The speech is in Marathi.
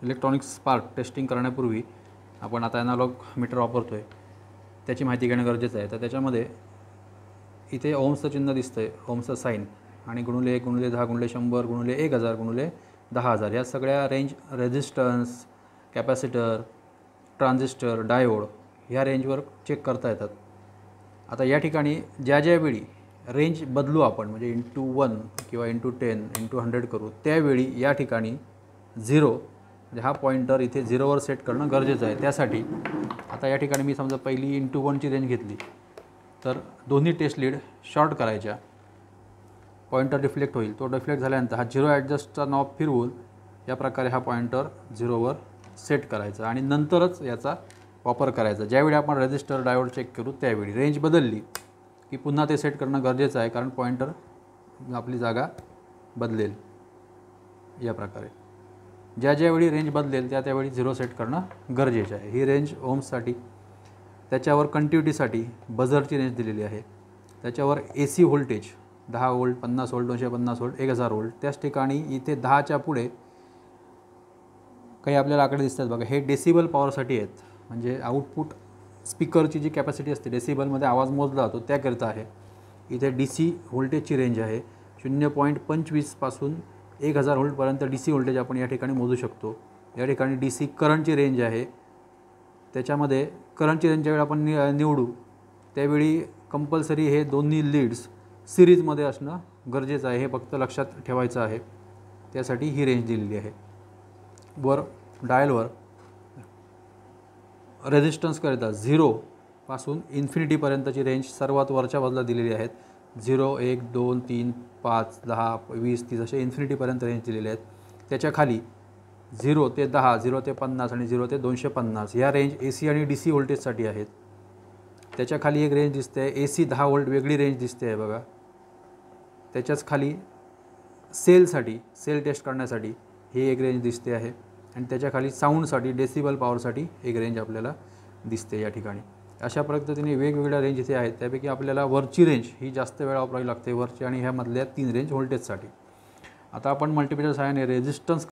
इलेक्ट्रॉनिक्स पार्ट टेस्टिंग करण्यापूर्वी आपण आता ॲनालॉग मीटर वापरतो आहे त्याची माहिती घेणं गरजेचं आहे। तर त्याच्यामध्ये इथे ओम्सचं चिन्ह दिसतं आहे, ओम्सचं साईन, आणि ×1 ×10 ×100 ×1000 ×10000 या सगळ्या range resistance, capacitor, transistor, diode ह्या रेंजवर चेक करता येतात। आता या ठिकाणी ज्या वेळी रेंज बदलू आपण, म्हणजे ×1 किंवा ×10 ×100 करू, त्यावेळी या ठिकाणी 0 म्हणजे हा पॉइंटर इथे 0वर सेट करणं गरजेचं आहे। त्यासाठी आता या ठिकाणी मी समजा पहिली ×1 ची रेंज घेतली तर दोन्ही टेस्ट लीड शॉर्ट करायच्या, पॉइंटर डिफ्लेक्ट होईल, तो डिफ्लेक्ट झाल्यानंतर हा 0 ॲडजस्टचा नॉब फिरवून या प्रकारे हा पॉइंटर 0वर सेट करायचा आणि नंतरच याचा वापर करायचा। ज्यावेळी आपण रेझिस्टर डायोड चेक करू त्यावेळी रेंज बदलली की पुन्हा ते सेट करणं गरजेचं आहे, कारण पॉइंटर आपली जागा बदलेल। या प्रकारे ज्यावेळी रेंज बदलेल त्यावेळी 0 सेट करणं गरजेचं आहे। ही रेंज ओम्ससाठी, त्याच्यावर कंटिन्युटीसाठी बझरची रेंज दिलेली आहे, त्याच्यावर AC voltage 10 volt, 50 volt, 250 volt, 1000 volt, त्याच ठिकाणी इथे 10च्या पुढे काही आपल्याला आकडे दिसतात बघा, हे डेसिबल पॉवरसाठी आहेत, म्हणजे आउटपुट स्पीकरची जी कॅपॅसिटी असते डेसिबलमध्ये आवाज मोजला जातो त्याकरिता आहे। इथे DC व्होल्टेजची रेंज आहे, 0.25 पासून 1000 व्होल्टपर्यंत DC व्होल्टेज आपण या ठिकाणी मोजू शकतो। या ठिकाणी DC करंटची रेंज आहे, त्याच्यामध्ये करंटची रेंज ज्यावेळी आपण निवडू त्यावेळी कंपल्सरी हे दोन्ही लीड्स सिरीजमध्ये असणं गरजेचं आहे, हे फक्त लक्षात ठेवायचं आहे, त्यासाठी ही रेंज दिलेली आहे। वर डायलवर रेझिस्टन्स करिता 0 पासून इन्फिनिटीपर्यंतची रेंज सर्वात वरच्या बाजूला दिलेली आहेत। 0, 1, 2, 3, 5, 10, 20, 30 असे इन्फिनिटीपर्यंत रेंज दिलेले आहेत। त्याच्या खाली 0 ते 10, 0 ते 50 आणि 0 ते 250 या रेंज AC आणि DC व्होल्टेजसाठी आहेत। त्याच्या खाली एक रेंज दिसते आहे AC 10 व्होल्ट, वेगळी रेंज दिसते आहे बघा। त्याच्याच खाली सेलसाठी, सेल टेस्ट करण्यासाठी ही एक रेंज दिसते आहे, आणि त्याच्या खाली साऊंडसाठी, डेसिबल पॉवरसाठी एक रेंज आपल्याला दिसते या ठिकाणी। अशा पद्धतीने वेगवेगळ्या रेंज इथे आहेत, त्यापैकी आपल्याला वरची रेंज ही जास्त वेळा वापरावी लागते, वरची आणि ह्यामधल्या 3 रेंज व्होल्टेजसाठी। आता आपण मल्टीमीटर सहाय्याने रेझिस्टन्स